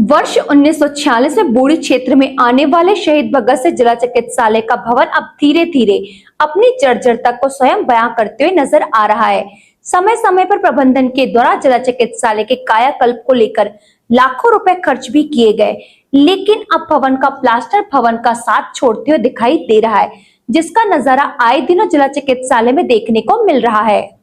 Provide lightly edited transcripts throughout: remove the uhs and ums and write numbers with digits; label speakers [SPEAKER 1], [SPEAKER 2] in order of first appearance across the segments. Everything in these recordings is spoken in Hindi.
[SPEAKER 1] वर्ष 1946 में बूढ़ी क्षेत्र में आने वाले शहीद भगत सिंह जिला चिकित्सालय का भवन अब धीरे धीरे अपनी जर्जरता को स्वयं बयां करते हुए नजर आ रहा है। समय समय पर प्रबंधन के द्वारा जिला चिकित्सालय के कायाकल्प को लेकर लाखों रुपए खर्च भी किए गए, लेकिन अब भवन का प्लास्टर भवन का साथ छोड़ते हुए दिखाई दे रहा है, जिसका नजारा आए दिनों जिला चिकित्सालय में देखने को मिल रहा है।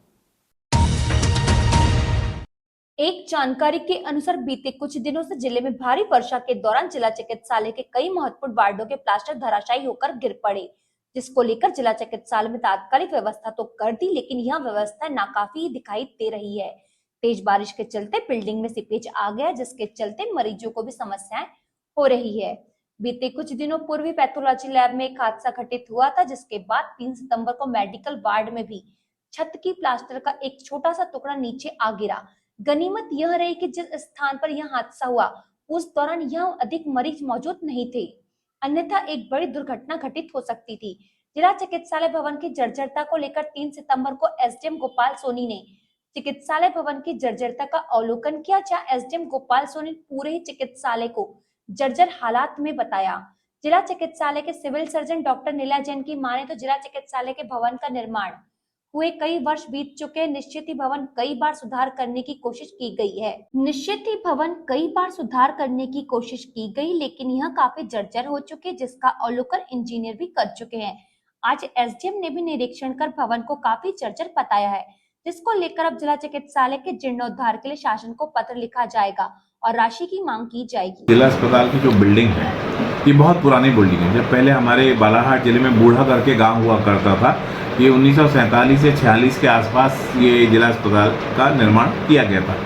[SPEAKER 1] एक जानकारी के अनुसार बीते कुछ दिनों से जिले में भारी वर्षा के दौरान जिला चिकित्सालय के कई महत्वपूर्ण वार्डों के प्लास्टर धराशायी होकर गिर पड़े, जिसको लेकर जिला चिकित्सालय में तात्कालिक व्यवस्था तो कर दी, लेकिन यह व्यवस्था नाकाफी दिखाई दे रही है। तेज बारिश के चलते बिल्डिंग में सीपेज आ गया, जिसके चलते मरीजों को भी समस्याएं हो रही है। बीते कुछ दिनों पूर्व पैथोलॉजी लैब में एक हादसा घटित हुआ था, जिसके बाद 3 सितंबर को मेडिकल वार्ड में भी छत की प्लास्टर का एक छोटा सा टुकड़ा नीचे आ गिरा। गनीमत यह रही कि जिस स्थान पर यह हादसा हुआ उस दौरान यहां अधिक मरीज मौजूद नहीं थे, अन्यथा एक बड़ी दुर्घटना घटित हो सकती थी। जिला चिकित्सालय भवन की जर्जरता को लेकर 3 सितंबर को एसडीएम गोपाल सोनी ने चिकित्सालय भवन की जर्जरता का अवलोकन किया, जहां एसडीएम गोपाल सोनी ने पूरे ही चिकित्सालय को जर्जर हालात में बताया। जिला चिकित्सालय के सिविल सर्जन डॉक्टर नीला जैन की माने तो जिला चिकित्सालय के भवन का निर्माण हुए कई वर्ष बीत चुके, निश्चित ही भवन कई बार सुधार करने की कोशिश की गई है। लेकिन यह काफी जर्जर हो चुके, जिसका अवलोकन इंजीनियर भी कर चुके हैं। आज एसडीएम ने भी निरीक्षण कर भवन को काफी जर्जर बताया है, जिसको लेकर अब जिला चिकित्सालय के जीर्णोद्धार के लिए शासन को पत्र लिखा जाएगा और राशि की मांग की जाएगी।
[SPEAKER 2] जिला अस्पताल की जो बिल्डिंग है ये बहुत पुरानी बिल्डिंग है। जब पहले हमारे बालाघाट जिले में बूढ़ा करके गांव हुआ करता था, ये 1947 से 46 के आसपास ये जिला अस्पताल का निर्माण किया गया था।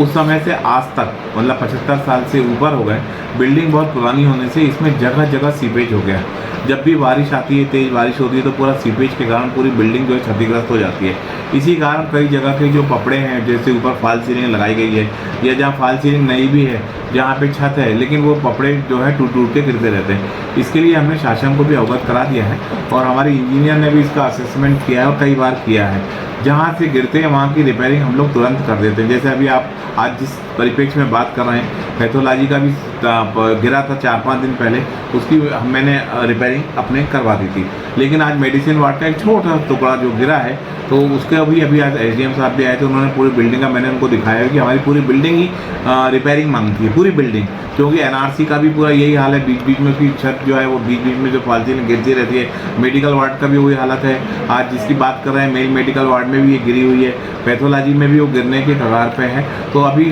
[SPEAKER 2] उस समय से आज तक मतलब 75 साल से ऊपर हो गए। बिल्डिंग बहुत पुरानी होने से इसमें जगह जगह सीपेज हो गया। जब भी बारिश आती है, तेज़ बारिश होती है, तो पूरा सीपेज के कारण पूरी बिल्डिंग जो है क्षतिग्रस्त हो जाती है। इसी कारण कई जगह के जो पपड़े हैं, जैसे ऊपर फॉल सीलिंग लगाई गई है या जहाँ फॉल सीलिंग नहीं भी है, जहाँ पे छत है, लेकिन वो पपड़े जो है टूट टूट के गिरते रहते हैं। इसके लिए हमने शासन को भी अवगत करा दिया है और हमारे इंजीनियर ने भी इसका असेसमेंट किया है और कई बार किया है। जहाँ से गिरते हैं वहाँ की रिपेयरिंग हम लोग तुरंत कर देते हैं। जैसे अभी आप आज जिस परिप्रेक्ष्य में बात कर रहे हैं, पैथोलॉजी का भी गिरा था 4-5 दिन पहले, उसकी मैंने रिपेयरिंग अपने करवा दी थी। लेकिन आज मेडिसिन वार्ड का एक छोटा टुकड़ा जो गिरा है, तो उसके अभी आज एसडीएम साहब भी आए थे, उन्होंने पूरी बिल्डिंग का मैंने उनको दिखाया कि हमारी पूरी बिल्डिंग ही रिपेयरिंग मांगती है, पूरी बिल्डिंग। क्योंकि एनआरसी का भी पूरा यही हाल है, बीच बीच में उसकी छत जो है वो बीच बीच में जो फालतू में गिरती रहती है। मेडिकल वार्ड का भी वही हालत है। आज जिसकी बात कर रहे हैं मेल मेडिकल वार्ड में भी ये गिरी हुई है, पैथोलॉजी में भी वो गिरने के कगार पे है। तो अभी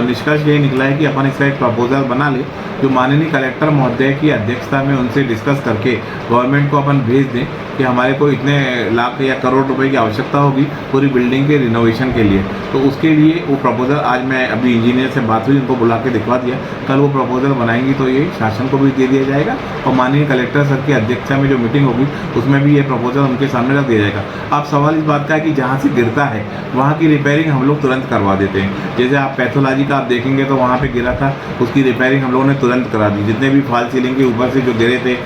[SPEAKER 2] निष्कर्ष यही निकला है कि अपन इसका एक प्रपोजल बना ले, जो माननीय कलेक्टर महोदय की अध्यक्षता में उनसे डिस्कस करके गवर्नमेंट को अपन भेज दें कि हमारे को इतने लाख या करोड़ रुपए की आवश्यकता होगी पूरी बिल्डिंग के रिनोवेशन के लिए। तो उसके लिए वो प्रपोजल आज मैं अभी इंजीनियर से बात हुई, उनको बुला के दिखवा दिया। कल वो प्रपोजल बनाएंगी तो ये शासन को भी दे दिया जाएगा और माननीय कलेक्टर सर की अध्यक्षता में जो मीटिंग होगी उसमें भी ये प्रपोजल उनके सामने रख दिया जाएगा। अब सवाल इस बात का है कि जहाँ से गिरता है वहाँ की रिपेयरिंग हम लोग तुरंत करवा देते हैं। जैसे आप पैथोलॉजी का आप देखेंगे तो वहाँ पे गिरा था, उसकी रिपेयरिंग हम लोगों ने तुरंत करा दी। जितने भी फॉल सीलिंग के ऊपर से जो गिरे थे,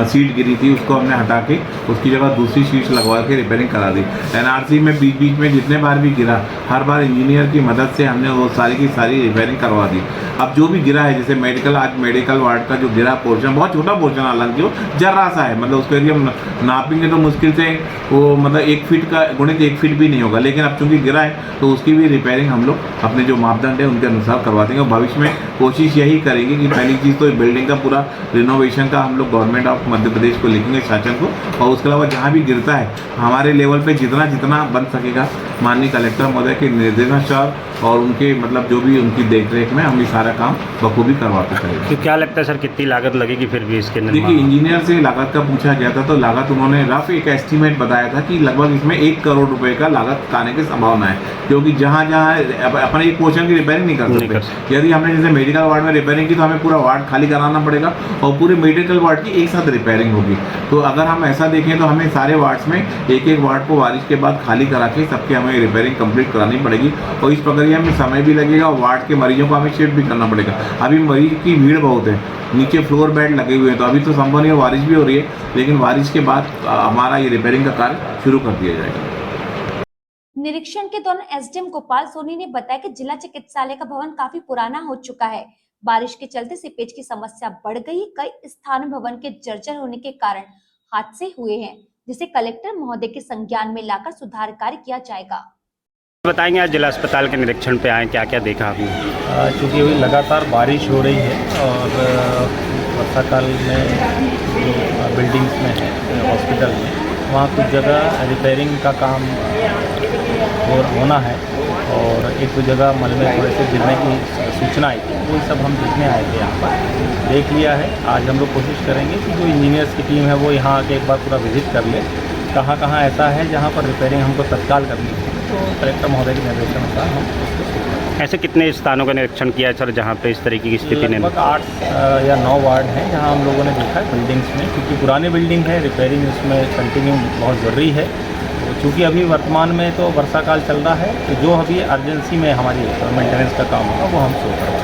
[SPEAKER 2] सीट गिरी थी, उसको हमने हटा के उसकी जगह दूसरी शीट लगवा के रिपेयरिंग करा दी। एनआरसी में बीच बीच में जितने बार भी गिरा, हर बार इंजीनियर की मदद से हमने वो सारी की सारी रिपेयरिंग करवा दी। अब जो भी गिरा है, जैसे आज मेडिकल वार्ड का जो गिरा पोर्शन, बहुत छोटा पोर्शन, हालांकि वो जर्रा सा है, मतलब उसके लिए हम नापेंगे तो मुश्किल से वो मतलब 1 फीट का गुणित 1 फीट भी नहीं होगा। लेकिन अब चूंकि गिरा है तो उसकी भी रिपेयरिंग हम लोग अपने जो मापदंड है उनके अनुसार करवा देंगे। और भविष्य में कोशिश यही करेंगे कि पहली चीज़ तो बिल्डिंग का पूरा रिनोवेशन का हम लोग गवर्नमेंट ऑफ मध्य प्रदेश को लिखेंगे, शासन को, और उसके अलावा जहाँ भी गिरता है हमारे लेवल पे जितना जितना बन सकेगा माननीय कलेक्टर महोदय के निर्देशानुसार और उनके मतलब जो भी उनकी देखरेख में हम ये सारा काम बखूबी करवाते करेंगे।
[SPEAKER 3] तो क्या लगता है सर, कितनी लागत लगेगी फिर भी इसके निर्माण?
[SPEAKER 2] देखिए, इंजीनियर से लागत का पूछा गया था तो लागत उन्होंने रफ एक एस्टीमेट बताया था कि लगभग इसमें 1 करोड़ रुपए का लागत आने की संभावना है। क्योंकि जहाँ जहाँ अपन एक पोर्शन की रिपेयरिंग नहीं कर सकते। यदि हमने जैसे मेडिकल वार्ड में रिपेयरिंग की तो हमें पूरा वार्ड खाली कराना पड़ेगा और पूरे मेडिकल वार्ड की एक साथ रिपेयरिंग होगी। तो अगर हम ऐसा देखें तो हमें सारे वार्ड्स में एक एक वार्ड को बारिश के बाद खाली करा के सबके हमें रिपेयरिंग कंप्लीट करानी पड़ेगी और इस प्रक्रिया में समय भी लगेगा और वार्ड के मरीजों को हमें शिफ्ट भी करना पड़ेगा। अभी मरीज की भीड़ बहुत है, नीचे फ्लोर बेड लगे हुए हैं, तो अभी तो संभव नहीं है, बारिश भी हो रही है, लेकिन बारिश के बाद हमारा ये रिपेयरिंग का कार्य शुरू कर दिया जाएगा।
[SPEAKER 1] निरीक्षण के दौरान एसडीएम गोपाल सोनी ने बताया कि जिला चिकित्सालय का भवन काफी पुराना हो चुका है। बारिश के चलते सीपेज की समस्या बढ़ गई। कई स्थानों भवन के जर्जर होने के कारण हादसे हुए हैं, जिसे कलेक्टर महोदय के संज्ञान में लाकर सुधार कार्य किया जाएगा।
[SPEAKER 3] बताएंगे आज जिला अस्पताल के निरीक्षण पे आए, क्या क्या देखा आपने?
[SPEAKER 4] चूँकि अभी लगातार बारिश हो रही है और वर्षा काल में जो बिल्डिंग्स में है हॉस्पिटल में, वहाँ कुछ जगह रिपेयरिंग का काम होना है और एक दो जगह मलबे थोड़े से गिरने की सूचना आई थी। वो सब हम देखने आए थे, यहाँ पर देख लिया है। आज हम लोग कोशिश करेंगे कि जो इंजीनियर्स की टीम है वो यहाँ आके एक बार पूरा विजिट कर ले, कहाँ कहाँ ऐसा है जहाँ पर रिपेयरिंग हमको तत्काल करनी है। तो कलेक्टर महोदय के निर्देशानुसार हम उसको
[SPEAKER 3] ऐसे कितने स्थानों का निरीक्षण किया है सर जहाँ पे इस तरीके की स्थिति नहीं?
[SPEAKER 4] लगभग 8 या 9 वार्ड हैं जहाँ हम लोगों ने देखा है बिल्डिंग्स में, क्योंकि पुरानी बिल्डिंग है, रिपेयरिंग उसमें कंटिन्यू बहुत ज़रूरी है। तो चूँकि अभी वर्तमान में तो वर्षा काल चल रहा है, तो जो अभी अर्जेंसी में हमारी मेंटेनेंस का काम होगा वो हम शुरू करवाएंगे।